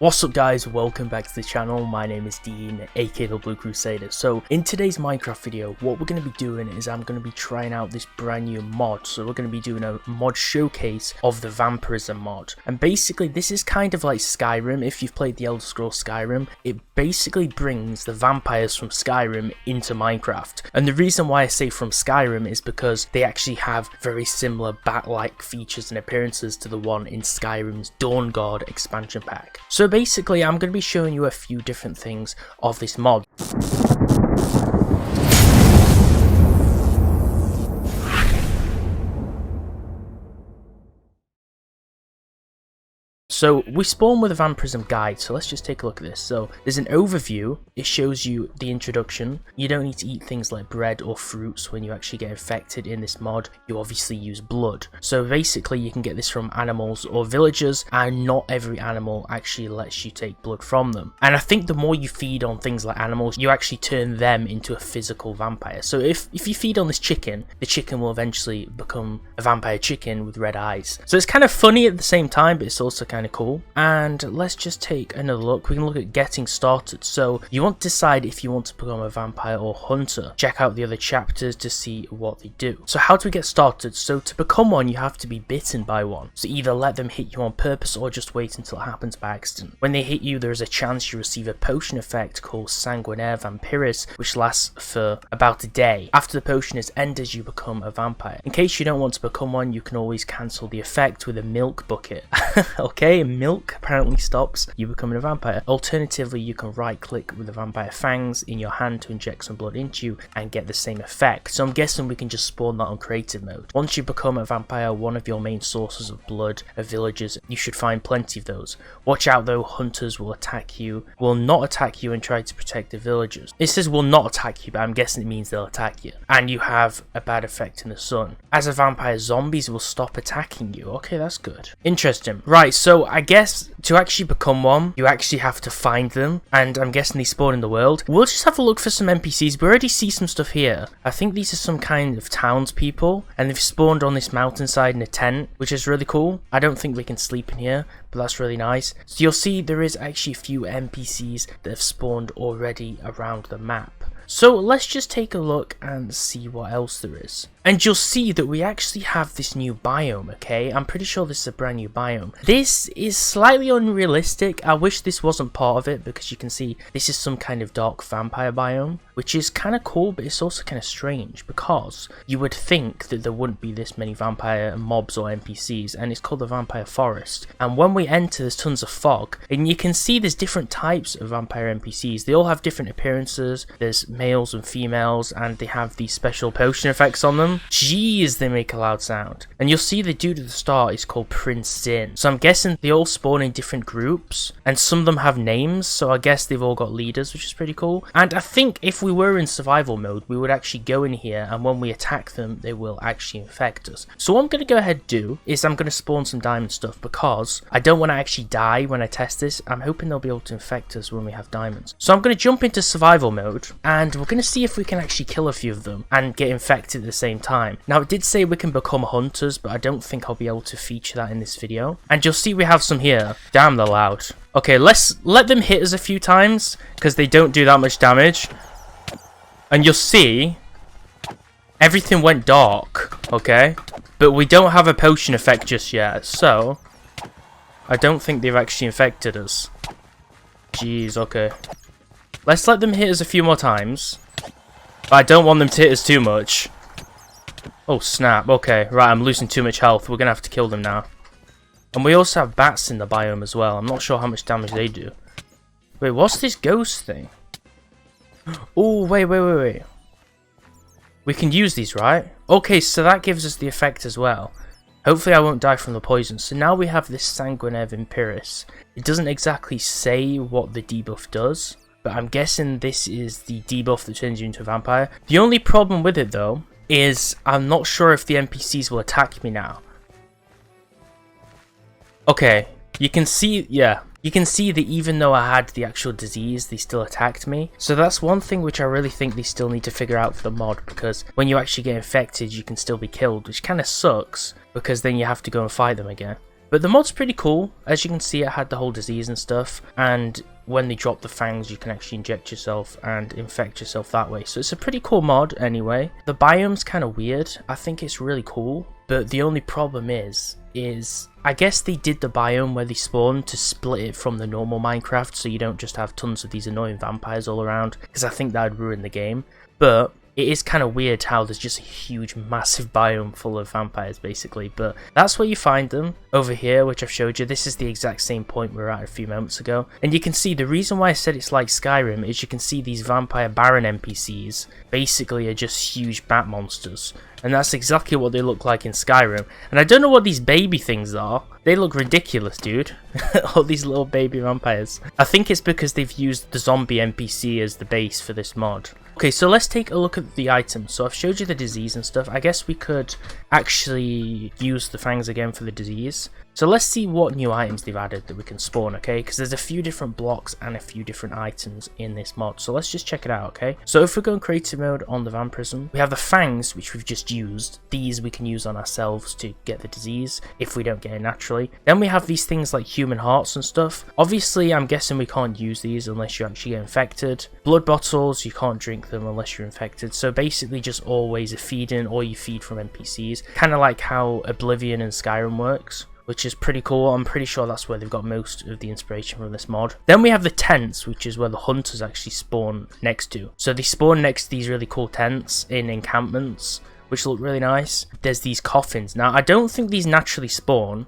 What's up guys, welcome back to the channel. My name is Dean, aka the Blue Crusader. So in today's Minecraft video, what we're going to be doing is I'm going to be trying out this brand new mod. So we're going to be doing a mod showcase of the Vampirism mod. And basically this is kind of like Skyrim. If you've played the Elder Scrolls Skyrim, it basically brings the vampires from Skyrim into Minecraft. And the reason why I say from Skyrim is because they actually have very similar bat-like features and appearances to the one in Skyrim's Dawn Guard expansion pack. So basically I'm going to be showing you a few different things of this mod. So we spawn with a vampirism guide, so let's just take a look at this. So there's an overview, it shows you the introduction. You don't need to eat things like bread or fruits when you actually get infected in this mod. You obviously use blood. So basically you can get this from animals or villagers, and not every animal actually lets you take blood from them. And I think the more you feed on things like animals, you actually turn them into a physical vampire. So if you feed on this chicken, the chicken will eventually become a vampire chicken with red eyes. So it's kind of funny at the same time, but it's also kind of cool. And let's just take another look. We can look at getting started. So you want to decide if you want to become a vampire or hunter. Check out the other chapters to see what they do. So how do we get started? So to become one, you have to be bitten by one. So either let them hit you on purpose or just wait until it happens by accident. When they hit you, there is a chance you receive a potion effect called Sanguinaire Vampiris, which lasts for about a day. After the potion is ended, you become a vampire. In case you don't want to become one, you can always cancel the effect with a milk bucket. Okay, milk apparently stops you becoming a vampire. Alternatively, you can right click with the vampire fangs in your hand to inject some blood into you and get the same effect. So I'm guessing we can just spawn that on creative mode. Once you become a vampire, one of your main sources of blood are villagers. You should find plenty of those. Watch out though, hunters will not attack you and try to protect the villagers. It says will not attack you, but I'm guessing it means they'll attack you. And you have a bad effect in the sun. As a vampire, zombies will stop attacking you. Okay, that's good. Interesting. Right, so I guess to actually become one, you actually have to find them, and I'm guessing they spawn in the world. We'll just have a look for some NPCs. We already see some stuff here. I think these are some kind of townspeople, and they've spawned on this mountainside in a tent, which is really cool. I don't think we can sleep in here, but that's really nice. So you'll see there is actually a few NPCs that have spawned already around the map. So let's just take a look and see what else there is. And you'll see that we actually have this new biome, okay? I'm pretty sure this is a brand new biome. This is slightly unrealistic. I wish this wasn't part of it, because you can see this is some kind of dark vampire biome, which is kind of cool, but it's also kind of strange, because you would think that there wouldn't be this many vampire mobs or NPCs, and it's called the Vampire Forest. And when we enter, there's tons of fog, and you can see there's different types of vampire NPCs. They all have different appearances. There's males and females, and they have these special potion effects on them. Jeez, they make a loud sound. And you'll see the dude at the start is called Prince Sin. So I'm guessing they all spawn in different groups, and some of them have names, so I guess they've all got leaders, which is pretty cool. And I think if we were in survival mode, we would actually go in here, and when we attack them, they will actually infect us. So what I'm going to go ahead and do is I'm going to spawn some diamond stuff, because I don't want to actually die when I test this. I'm hoping they'll be able to infect us when we have diamonds. So I'm going to jump into survival mode, and we're going to see if we can actually kill a few of them and get infected at the same time. Now it did say we can become hunters, but I don't think I'll be able to feature that in this video. And you'll see we have some here. Damn, they're loud. Okay, let's let them hit us a few times, because they don't do that much damage. And you'll see everything went dark, okay? But we don't have a potion effect just yet, so I don't think they've actually infected us. Jeez, okay. Let's let them hit us a few more times. But I don't want them to hit us too much. Oh snap, okay, right, I'm losing too much health. We're gonna have to kill them now. And we also have bats in the biome as well. I'm not sure how much damage they do. Wait, what's this ghost thing? Oh, wait. We can use these, right? Okay, so that gives us the effect as well. Hopefully I won't die from the poison. So now we have this Sanguinaire Vampiris. It doesn't exactly say what the debuff does, but I'm guessing this is the debuff that turns you into a vampire. The only problem with it though is I'm not sure if the NPCs will attack me now. Okay, you can see, yeah, you can see that even though I had the actual disease, they still attacked me. So that's one thing which I really think they still need to figure out for the mod, because when you actually get infected, you can still be killed, which kind of sucks, because then you have to go and fight them again. But the mod's pretty cool. As you can see, it had the whole disease and stuff, and when they drop the fangs, you can actually inject yourself and infect yourself that way. So it's a pretty cool mod anyway. The biome's kind of weird. I think it's really cool, but the only problem is I guess they did the biome where they spawn to split it from the normal Minecraft, so you don't just have tons of these annoying vampires all around, because I think that would ruin the game. But it is kind of weird how there's just a huge massive biome full of vampires basically, but that's where you find them over here, which I've showed you. This is the exact same point we were at a few moments ago, and you can see the reason why I said it's like Skyrim is you can see these vampire baron NPCs basically are just huge bat monsters, and that's exactly what they look like in Skyrim. And I don't know what these baby things are. They look ridiculous, dude. All these little baby vampires. I think it's because they've used the zombie NPC as the base for this mod. Okay, so let's take a look at the items. So I've showed you the disease and stuff. I guess we could actually use the fangs again for the disease. So let's see what new items they've added that we can spawn, okay? Because there's a few different blocks and a few different items in this mod. So let's just check it out, okay? So if we go in creative mode on the Vampirism, we have the fangs, which we've just used. These we can use on ourselves to get the disease if we don't get it naturally. Then we have these things like human hearts and stuff. Obviously, I'm guessing we can't use these unless you actually get infected. Blood bottles, you can't drink them unless you're infected. So basically just always a feed-in, or you feed from NPCs. Kind of like how Oblivion and Skyrim works, which is pretty cool. I'm pretty sure that's where they've got most of the inspiration from this mod. Then we have the tents, which is where the hunters actually spawn next to. So they spawn next to these really cool tents in encampments, which look really nice. There's these coffins. Now, I don't think these naturally spawn.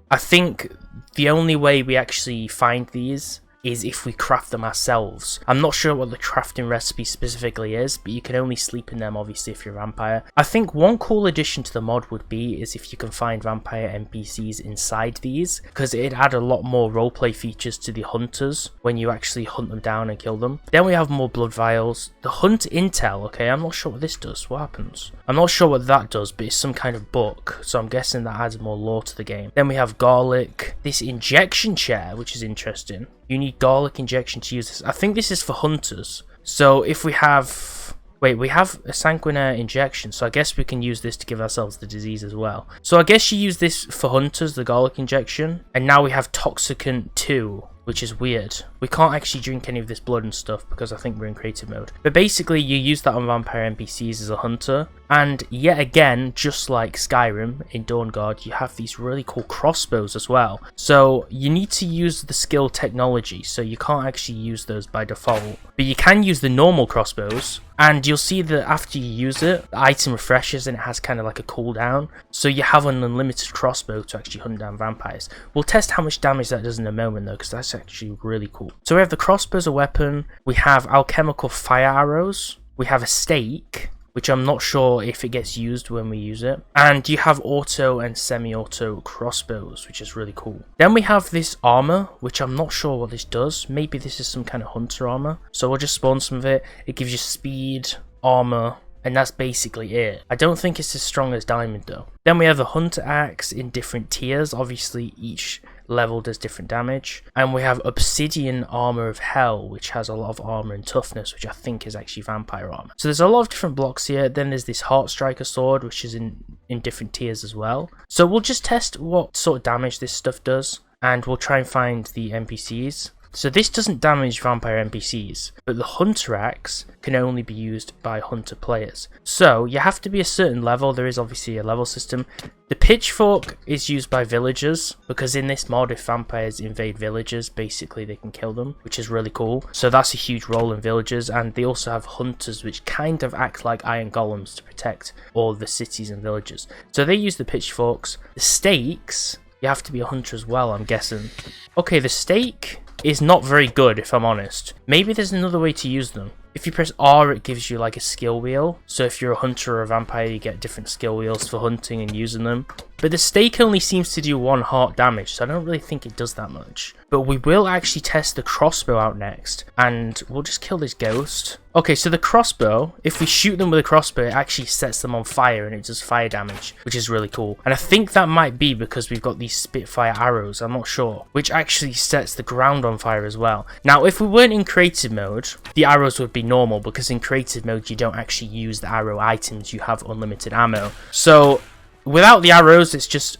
I think the only way we actually find these is if we craft them ourselves. I'm not sure what the crafting recipe specifically is, but you can only sleep in them obviously if you're a vampire. I think one cool addition to the mod would be is if you can find vampire NPCs inside these, because it'd add a lot more roleplay features to the hunters when you actually hunt them down and kill them. Then we have more blood vials. The hunt intel, okay, I'm not sure what this does. What happens? I'm not sure what that does, but it's some kind of book, so I'm guessing that adds more lore to the game. Then we have garlic, this injection chair, which is interesting. You need garlic injection to use this. I think this is for hunters. So if we have... Wait, we have a sanguinaire injection, so I guess we can use this to give ourselves the disease as well. So I guess you use this for hunters, the garlic injection. And now we have Toxicant 2, which is weird. We can't actually drink any of this blood and stuff because I think we're in creative mode. But basically, you use that on vampire NPCs as a hunter. And yet again, just like Skyrim in Dawnguard, you have these really cool crossbows as well. So you need to use the skill technology, so you can't actually use those by default. But you can use the normal crossbows, and you'll see that after you use it, the item refreshes and it has kind of like a cooldown. So you have an unlimited crossbow to actually hunt down vampires. We'll test how much damage that does in a moment though, because that's actually really cool. So we have the crossbow as a weapon, we have alchemical fire arrows, we have a stake, which I'm not sure if it gets used when we use it. And you have auto and semi-auto crossbows, which is really cool. Then we have this armor, which I'm not sure what this does. Maybe this is some kind of hunter armor. So we'll just spawn some of it. It gives you speed, armor, and that's basically it. I don't think it's as strong as diamond though. Then we have the hunter axe in different tiers. Obviously each level does different damage. And we have obsidian armor of hell, which has a lot of armor and toughness, which I think is actually vampire armor. So there's a lot of different blocks here. Then there's this heart striker sword, which is in different tiers as well. So we'll just test what sort of damage this stuff does, and we'll try and find the NPCs. So this doesn't damage vampire NPCs, but the hunter axe can only be used by hunter players. So you have to be a certain level. There is obviously a level system. The pitchfork is used by villagers, because in this mod, if vampires invade villages, basically they can kill them, which is really cool. So that's a huge role in villagers, and they also have hunters, which kind of act like iron golems to protect all the cities and villages. So they use the pitchforks. The stakes, you have to be a hunter as well, I'm guessing. Okay, the stake is not very good, if I'm honest. Maybe there's another way to use them. If you press R, it gives you like a skill wheel. So if you're a hunter or a vampire, you get different skill wheels for hunting and using them. But the stake only seems to do 1 heart damage, so I don't really think it does that much. But we will actually test the crossbow out next, and we'll just kill this ghost. Okay, so the crossbow, if we shoot them with a crossbow, it actually sets them on fire and it does fire damage, which is really cool. And I think that might be because we've got these Spitfire arrows, I'm not sure, which actually sets the ground on fire as well. Now, if we weren't in creative mode, the arrows would be normal, because in creative mode, you don't actually use the arrow items, you have unlimited ammo. So without the arrows, it's just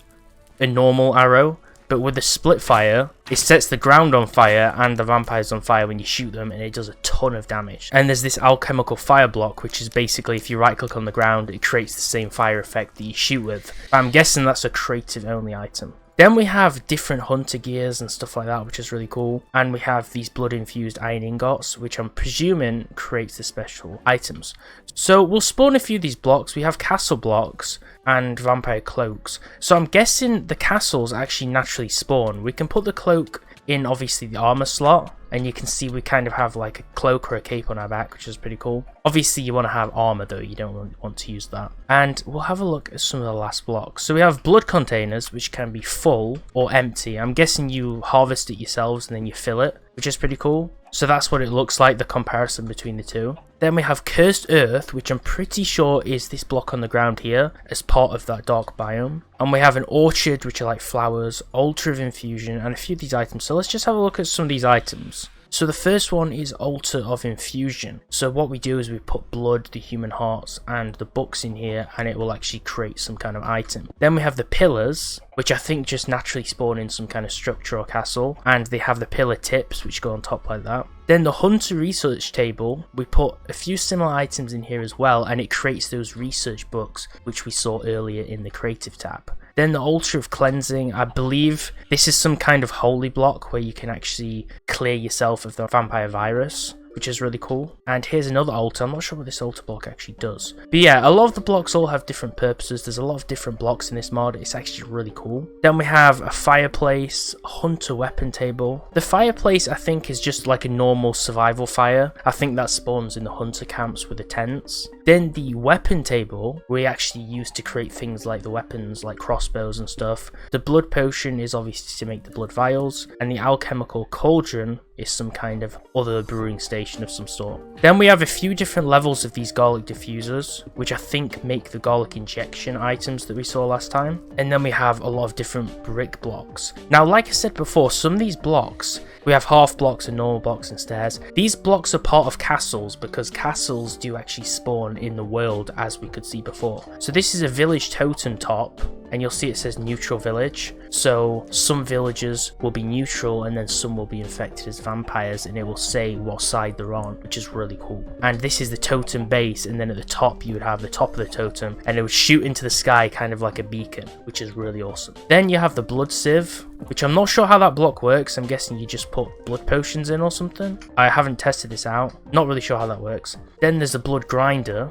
a normal arrow, but with the split fire, it sets the ground on fire and the vampires on fire when you shoot them, and it does a ton of damage. And there's this alchemical fire block, which is basically if you right click on the ground, it creates the same fire effect that you shoot with. I'm guessing that's a creative only item. Then we have different hunter gears and stuff like that, which is really cool. And we have these blood infused iron ingots, which I'm presuming creates the special items. So we'll spawn a few of these blocks. We have castle blocks and vampire cloaks. So I'm guessing the castles actually naturally spawn. We can put the cloak in obviously the armor slot, and you can see we kind of have like a cloak or a cape on our back, which is pretty cool. Obviously you want to have armor though, you don't want to use that. And we'll have a look at some of the last blocks. So we have blood containers, which can be full or empty. I'm guessing you harvest it yourselves and then you fill it, which is pretty cool. So that's what it looks like, the comparison between the two. Then we have cursed earth, which I'm pretty sure is this block on the ground here as part of that dark biome. And we have an orchard, which are like flowers, altar of infusion, and a few of these items. So let's just have a look at some of these items. So the first one is altar of infusion. So what we do is we put blood, the human hearts, and the books in here, and it will actually create some kind of item. Then we have the pillars, which I think just naturally spawn in some kind of structure or castle, and they have the pillar tips which go on top like that. Then the hunter research table, we put a few similar items in here as well, and it creates those research books which we saw earlier in the creative tab. Then the altar of cleansing, I believe this is some kind of holy block where you can actually clear yourself of the vampire virus, which is really cool. And here's another altar. I'm not sure what this altar block actually does. But yeah, a lot of the blocks all have different purposes. There's a lot of different blocks in this mod. It's actually really cool. Then we have a fireplace, a hunter weapon table. The fireplace, I think, is just like a normal survival fire. I think that spawns in the hunter camps with the tents. Then the weapon table, we actually use to create things like the weapons, like crossbows and stuff. The blood potion is obviously to make the blood vials. And the alchemical cauldron is some kind of other brewing station of some sort. Then we have a few different levels of these garlic diffusers, which I think make the garlic injection items that we saw last time. And then we have a lot of different brick blocks. Now, like I said before, some of these blocks, we have half blocks and normal blocks and stairs. These blocks are part of castles because castles do actually spawn in the world, as we could see before. So this is a village totem top, and you'll see it says neutral village. So some villages will be neutral and then some will be infected as vampires, and it will say what side they're on, which is really cool. And this is the totem base, and then at the top you would have the top of the totem, and it would shoot into the sky kind of like a beacon, which is really awesome. Then you have the blood sieve, which I'm not sure how that block works. I'm guessing you just put blood potions in or something. I haven't tested this out, not really sure how that works. Then there's a blood grinder,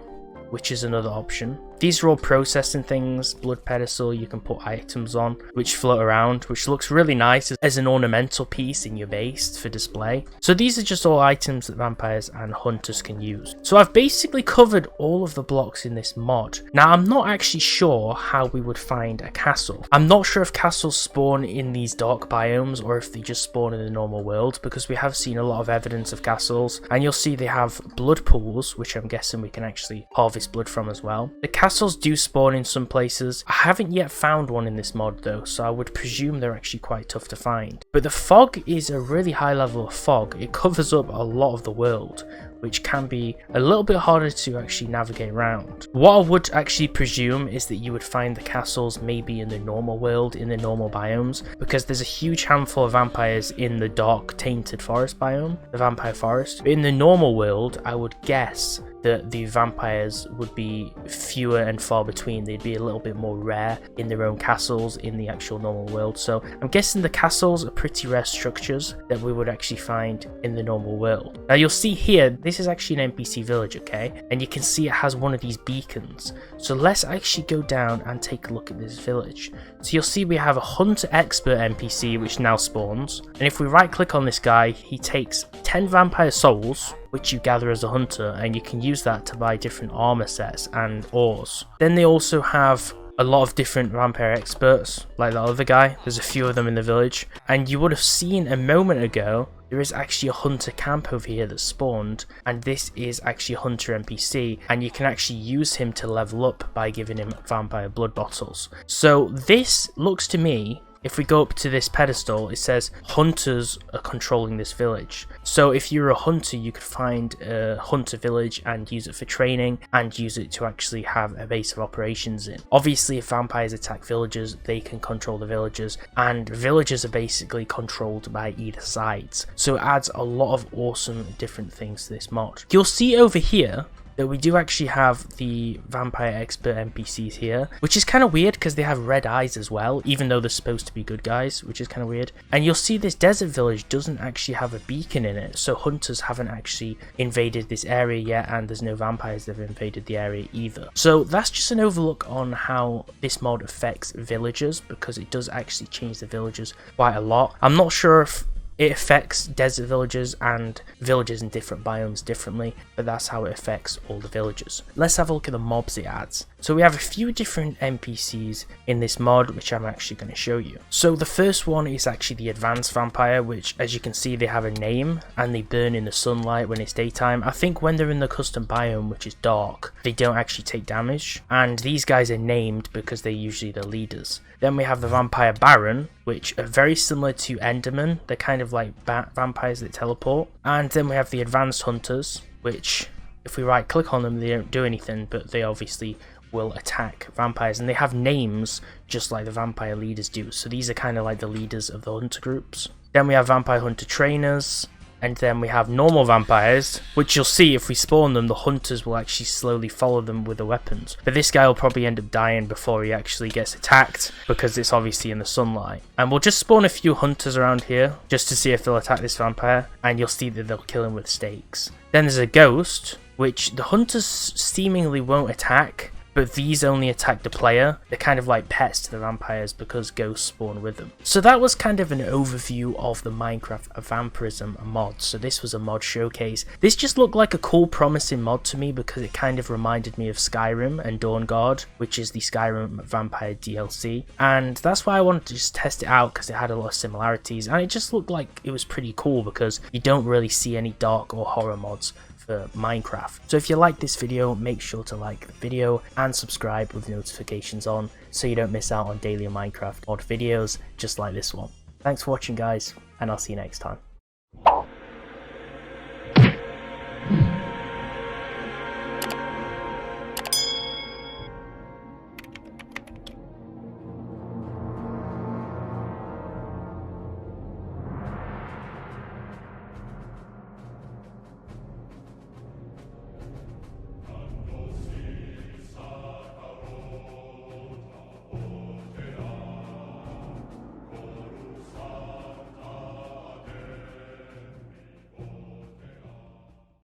which is another option. These are all processing things. Blood pedestal you can put items on which float around, which looks really nice as an ornamental piece in your base for display. So these are just all items that vampires and hunters can use. So I've basically covered all of the blocks in this mod. Now I'm not actually sure how we would find a castle. I'm not sure if castles spawn in these dark biomes or if they just spawn in the normal world, because we have seen a lot of evidence of castles, and you'll see they have blood pools, which I'm guessing we can actually harvest blood from as well. The castles do spawn in some places. I haven't yet found one in this mod though, so I would presume they're actually quite tough to find. But the fog is a really high level of fog. It covers up a lot of the world, which can be a little bit harder to actually navigate around. What I would actually presume is that you would find the castles maybe in the normal world, in the normal biomes, because there's a huge handful of vampires in the dark tainted forest biome, the vampire forest. In the normal world, I would guess that the vampires would be fewer and far between. They'd be a little bit more rare in their own castles in the actual normal world. So I'm guessing the castles are pretty rare structures that we would actually find in the normal world. Now you'll see here, this is actually an NPC village, okay? And you can see it has one of these beacons. So let's actually go down and take a look at this village. So you'll see we have a hunter expert NPC which now spawns. And if we right click on this guy, he takes 10 vampire souls, which you gather as a hunter, and you can use that to buy different armor sets and ores. Then they also have a lot of different vampire experts, like that other guy. There's a few of them in the village, and you would have seen a moment ago there is actually a hunter camp over here that spawned, and this is actually a hunter NPC, and you can actually use him to level up by giving him vampire blood bottles. So this looks to me if we go up to this pedestal, it says hunters are controlling this village. So if you're a hunter, you could find a hunter village and use it for training and use it to actually have a base of operations in. Obviously, if vampires attack villagers, they can control the villagers, and villagers are basically controlled by either sides. So it adds a lot of awesome different things to this mod. You'll see over here that we do actually have the vampire expert NPCs here, which is kind of weird because they have red eyes as well, even though they're supposed to be good guys, which is kind of weird. And you'll see this desert village doesn't actually have a beacon in it, so hunters haven't actually invaded this area yet, and there's no vampires that have invaded the area either. So that's just an overlook on how this mod affects villagers, because it does actually change the villagers quite a lot. I'm not sure if it affects desert villagers and villagers in different biomes differently, but that's how it affects all the villagers. Let's have a look at the mobs it adds. So we have a few different NPCs in this mod, which I'm actually going to show you. So the first one is actually the advanced vampire, which, as you can see, they have a name and they burn in the sunlight when it's daytime. I think when they're in the custom biome, which is dark, they don't actually take damage, and these guys are named because they're usually the leaders. Then we have the Vampire Baron, which are very similar to Enderman. They're kind of like vampires that teleport. And then we have the Advanced Hunters, which, if we right click on them, they don't do anything, but they obviously will attack vampires. And they have names just like the vampire leaders do. So these are kind of like the leaders of the hunter groups. Then we have Vampire Hunter Trainers. And then we have normal vampires, which you'll see if we spawn them, the hunters will actually slowly follow them with the weapons. But this guy will probably end up dying before he actually gets attacked, because it's obviously in the sunlight. And we'll just spawn a few hunters around here, just to see if they'll attack this vampire, and you'll see that they'll kill him with stakes. Then there's a ghost, which the hunters seemingly won't attack, but these only attack the player. They're kind of like pets to the vampires because ghosts spawn with them. So that was kind of an overview of the Minecraft Vampirism mod. So this was a mod showcase. This just looked like a cool, promising mod to me because it kind of reminded me of Skyrim and Dawnguard, which is the Skyrim Vampire DLC. And that's why I wanted to just test it out, because it had a lot of similarities. And it just looked like it was pretty cool because you don't really see any dark or horror mods for Minecraft. So if you like this video, make sure to like the video and subscribe with notifications on so you don't miss out on daily Minecraft mod videos just like this one. Thanks for watching, guys, and I'll see you next time.